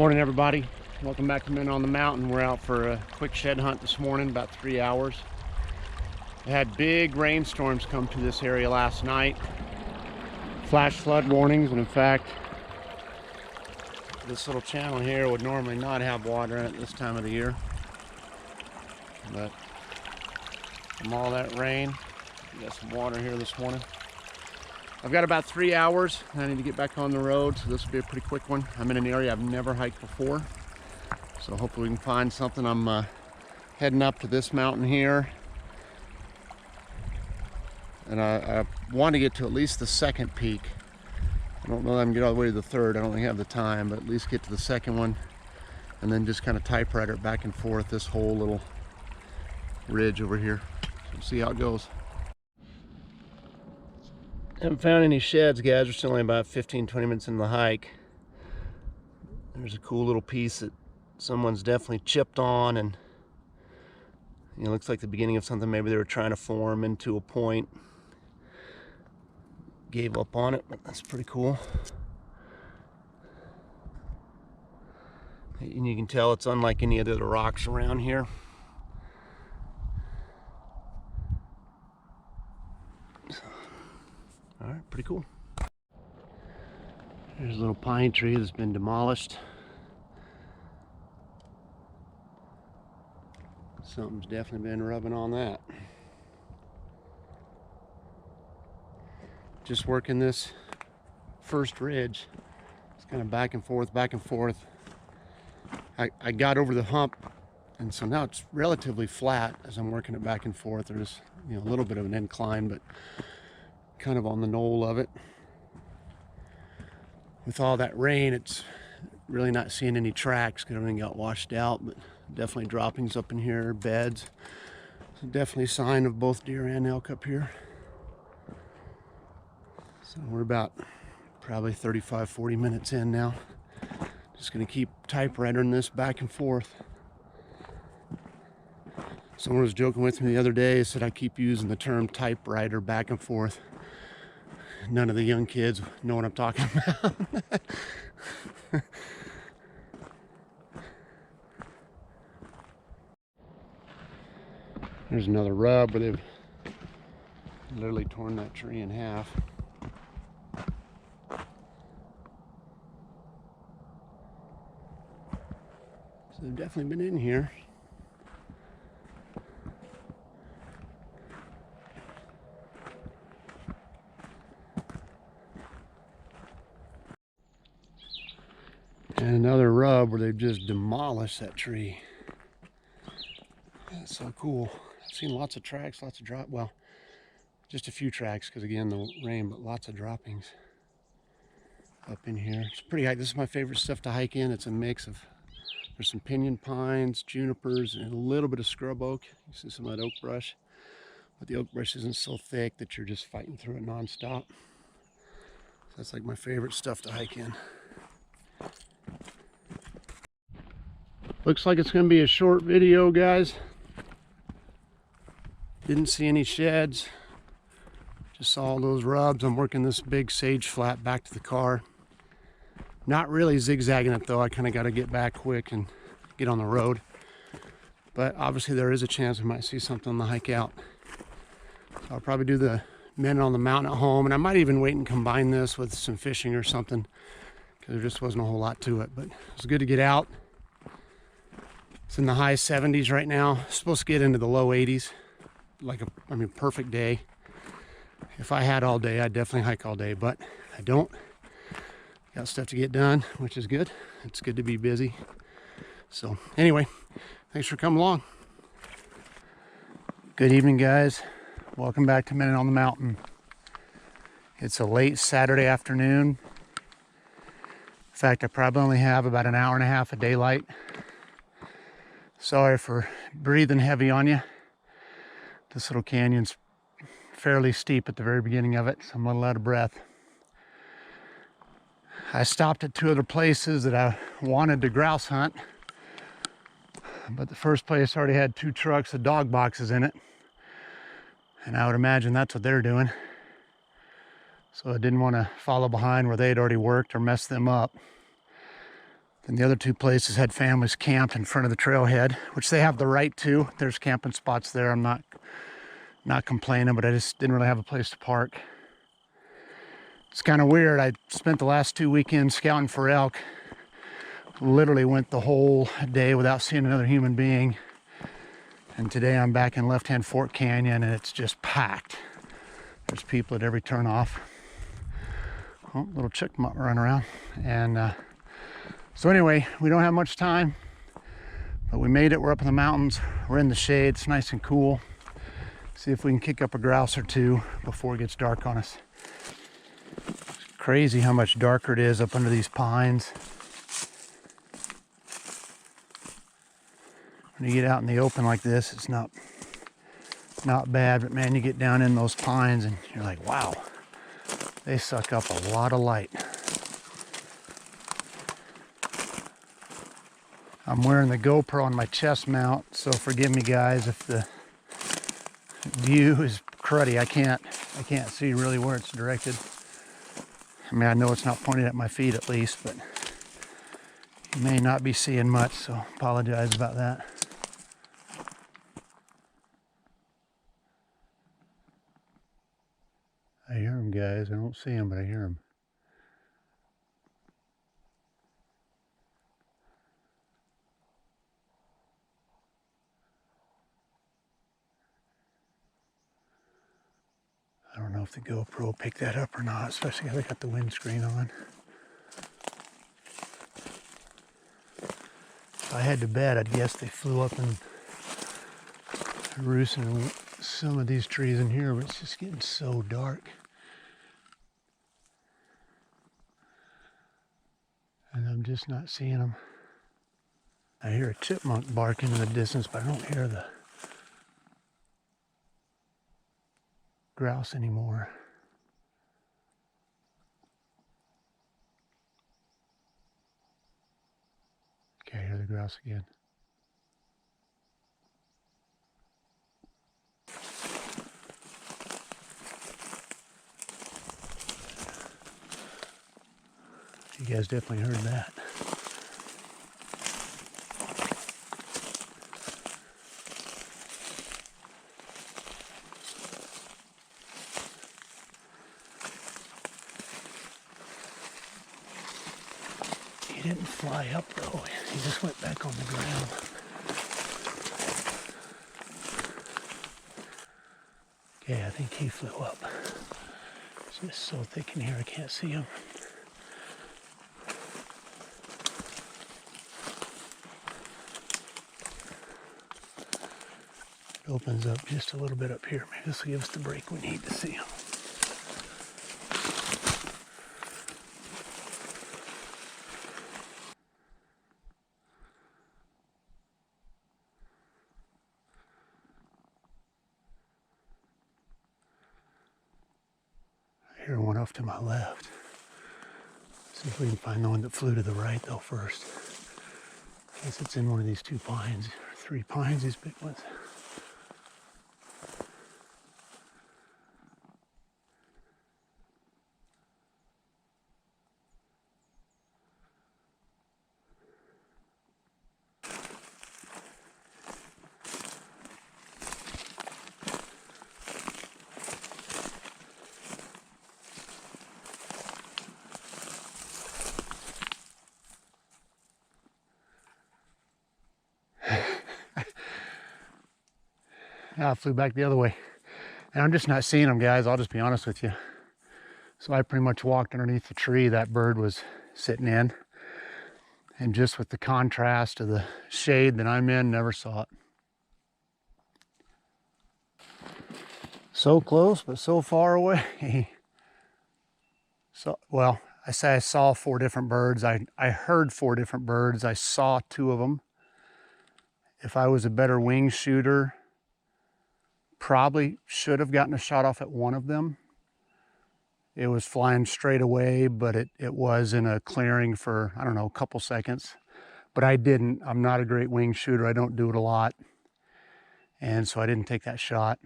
Morning, everybody. Welcome back to Men on the Mountain. We're out for a quick shed hunt this morning, about 3 hours. We had big rainstorms come to this area last night. Flash flood warnings, and in fact, this little channel here would normally not have water in it this time of the year. But from all that rain, we got some water here this morning. I've got about 3 hours. I need to get back on the road, so this will be a pretty quick one. I'm in an area I've never hiked before, so hopefully we can find something. I'm heading up to this mountain here, and I want to get to at least the second peak. I don't know that I can get all the way to the third. I don't think I have the time, but at least get to the second one, and then just kind of typewriter it back and forth this whole little ridge over here. So we'll see how it goes. Haven't found any sheds, guys. We're still only about 15-20 minutes into the hike. There's a cool little piece that someone's definitely chipped on, and it looks like the beginning of something maybe they were trying to form into a point. Gave up on it, but that's pretty cool. And you can tell it's unlike any of the other rocks around here. All right, pretty cool. There's a little pine tree that's been demolished. Something's definitely been rubbing on that. Just working this first ridge. It's kind of back and forth, back and forth. I got over the hump, and so now it's relatively flat as I'm working it back and forth. There's a little bit of an incline, but kind of on the knoll of it. With all that rain, it's really not seeing any tracks because everything got washed out, but definitely droppings up in here, beds. So definitely a sign of both deer and elk up here. So we're about probably 35-40 minutes in now. Just gonna keep typewritering this back and forth. Someone was joking with me the other day, said I keep using the term typewriter back and forth. None of the young kids know what I'm talking about. There's another rub where they've literally torn that tree in half. So they've definitely been in here. And another rub where they've just demolished that tree. That's so cool. I've seen lots of tracks, lots of drop. Well, just a few tracks because again the rain, but lots of droppings up in here. It's pretty high. This is my favorite stuff to hike in. It's a mix of, there's some pinyon pines, junipers, and a little bit of scrub oak. You see some of that oak brush, but the oak brush isn't so thick that you're just fighting through it nonstop. So that's like my favorite stuff to hike in. Looks like it's going to be a short video, guys. Didn't see any sheds. Just saw all those rubs. I'm working this big sage flat back to the car. Not really zigzagging it though. I kind of got to get back quick and get on the road. But obviously there is a chance we might see something on the hike out. So I'll probably do the Men on the Mountain at home, and I might even wait and combine this with some fishing or something, because there just wasn't a whole lot to it. But it's good to get out. It's in the high 70s right now. It's supposed to get into the low 80s. Like a perfect day. If I had all day, I'd definitely hike all day, but I don't. Got stuff to get done, which is good. It's good to be busy. So anyway, thanks for coming along. Good evening, guys. Welcome back to Men on the Mountain. It's a late Saturday afternoon. In fact, I probably only have about an hour and a half of daylight. Sorry for breathing heavy on you. This little canyon's fairly steep at the very beginning of it, so I'm a little out of breath. I stopped at 2 other places that I wanted to grouse hunt, but the first place already had 2 trucks of dog boxes in it, and I would imagine that's what they're doing. So I didn't want to follow behind where they had already worked or mess them up. And the other two places had families camped in front of the trailhead, which they have the right to. There's camping spots there. I'm not complaining, but I just didn't really have a place to park. It's kind of weird. I spent the last 2 weekends scouting for elk. Literally went the whole day without seeing another human being. And today I'm back in Left Hand Fork Canyon and it's just packed. There's people at every turnoff. Oh, little chick running around. And so anyway, we don't have much time, but we made it. We're up in the mountains. We're in the shade. It's nice and cool. See if we can kick up a grouse or two before it gets dark on us. It's crazy how much darker it is up under these pines. When you get out in the open like this, it's not bad, but man, you get down in those pines and you're like, wow, they suck up a lot of light. I'm wearing the GoPro on my chest mount, so forgive me guys if the view is cruddy. I can't see really where it's directed. I mean, I know it's not pointed at my feet at least, but you may not be seeing much, so apologize about that. I hear them, guys. I don't see them, but I hear them. I don't know if the GoPro will pick that up or not, especially if I got the windscreen on. If I had to bet, I'd guess they flew up and roosted in some of these trees in here, but it's just getting so dark. And I'm just not seeing them. I hear a chipmunk barking in the distance, but I don't hear the grouse anymore. Okay, I hear the grouse again. You guys definitely heard that. He didn't fly up though, he just went back on the ground. Okay, I think he flew up. It's just so thick in here I can't see him. It opens up just a little bit up here. Maybe this will give us the break we need to see him. I hear one off to my left. See if we can find the one that flew to the right though first. I guess it's in one of these 2 pines, or 3 pines, these big ones. I flew back the other way. And I'm just not seeing them, guys. I'll just be honest with you. So I pretty much walked underneath the tree that bird was sitting in. And just with the contrast of the shade that I'm in, never saw it. So close, but so far away. So, well, I say I saw 4 different birds. I heard 4 different birds. I saw 2 of them. If I was a better wing shooter, probably should have gotten a shot off at one of them. It was flying straight away, but it was in a clearing for, I don't know, a couple seconds. But I didn't. I'm not a great wing shooter. I don't do it a lot. And so I didn't take that shot.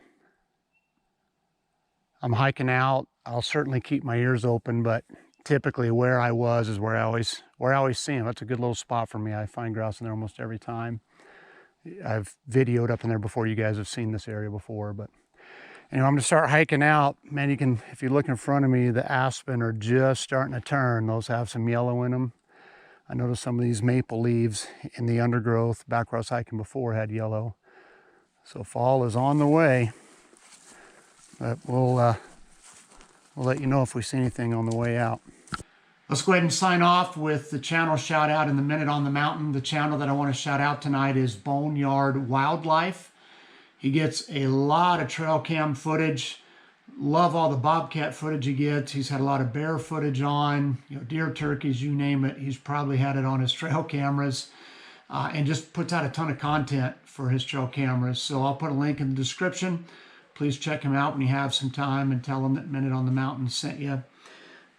I'm hiking out. I'll certainly keep my ears open, but typically where I was is where I always see them. That's a good little spot for me. I find grouse in there almost every time. I've videoed up in there before. You guys have seen this area before, but anyway, I'm gonna start hiking out. Man, you can, if you look in front of me, the aspen are just starting to turn. Those have some yellow in them. I noticed some of these maple leaves in the undergrowth back where I was hiking before had yellow. So fall is on the way. But we'll let you know if we see anything on the way out. Let's go ahead and sign off with the channel shout out in the Minute on the Mountain. The channel that I want to shout out tonight is Boneyard Wildlife. He gets a lot of trail cam footage. Love all the bobcat footage he gets. He's had a lot of bear footage on, deer, turkeys, you name it. He's probably had it on his trail cameras, and just puts out a ton of content for his trail cameras. So I'll put a link in the description. Please check him out when you have some time and tell him that Minute on the Mountain sent you.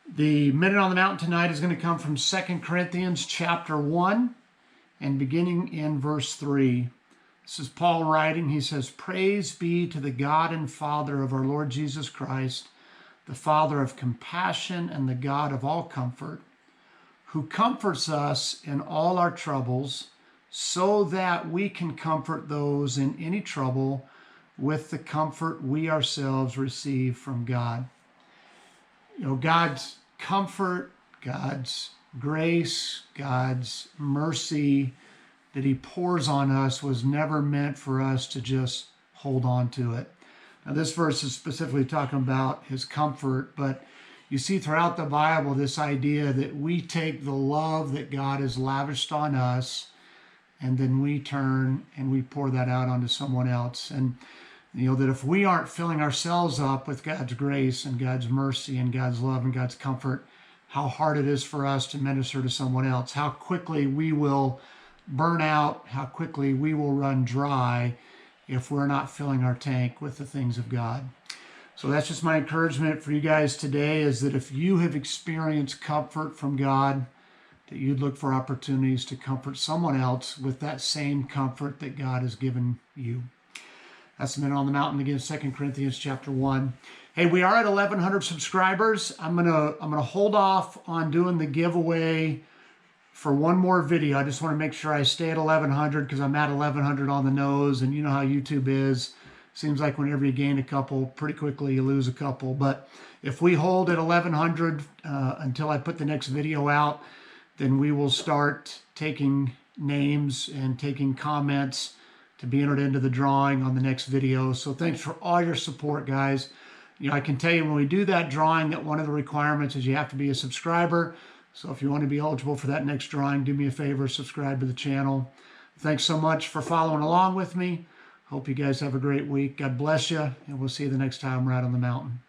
The Minute on the Mountain tonight is going to come from 2 Corinthians chapter 1 and beginning in verse 3. This is Paul writing. He says, "Praise be to the God and Father of our Lord Jesus Christ, the Father of compassion and the God of all comfort, who comforts us in all our troubles, so that we can comfort those in any trouble with the comfort we ourselves receive from God." God's comfort, God's grace, God's mercy that he pours on us was never meant for us to just hold on to it. Now, this verse is specifically talking about his comfort, but you see throughout the Bible this idea that we take the love that God has lavished on us, and then we turn and we pour that out onto someone else. And that if we aren't filling ourselves up with God's grace and God's mercy and God's love and God's comfort, how hard it is for us to minister to someone else, how quickly we will burn out, how quickly we will run dry if we're not filling our tank with the things of God. So that's just my encouragement for you guys today, is that if you have experienced comfort from God, that you'd look for opportunities to comfort someone else with that same comfort that God has given you. That's the Minute on the Mountain, again, 2 Corinthians chapter 1. Hey, we are at 1,100 subscribers. I'm gonna hold off on doing the giveaway for one more video. I just want to make sure I stay at 1,100 because I'm at 1,100 on the nose, and you know how YouTube is. Seems like whenever you gain a couple, pretty quickly you lose a couple. But if we hold at 1,100 until I put the next video out, then we will start taking names and taking comments to be entered into the drawing on the next video. So thanks for all your support, guys. I can tell you when we do that drawing that one of the requirements is you have to be a subscriber. So if you want to be eligible for that next drawing, do me a favor, subscribe to the channel. Thanks so much for following along with me. Hope you guys have a great week. God bless you, and we'll see you the next time we're out on the mountain.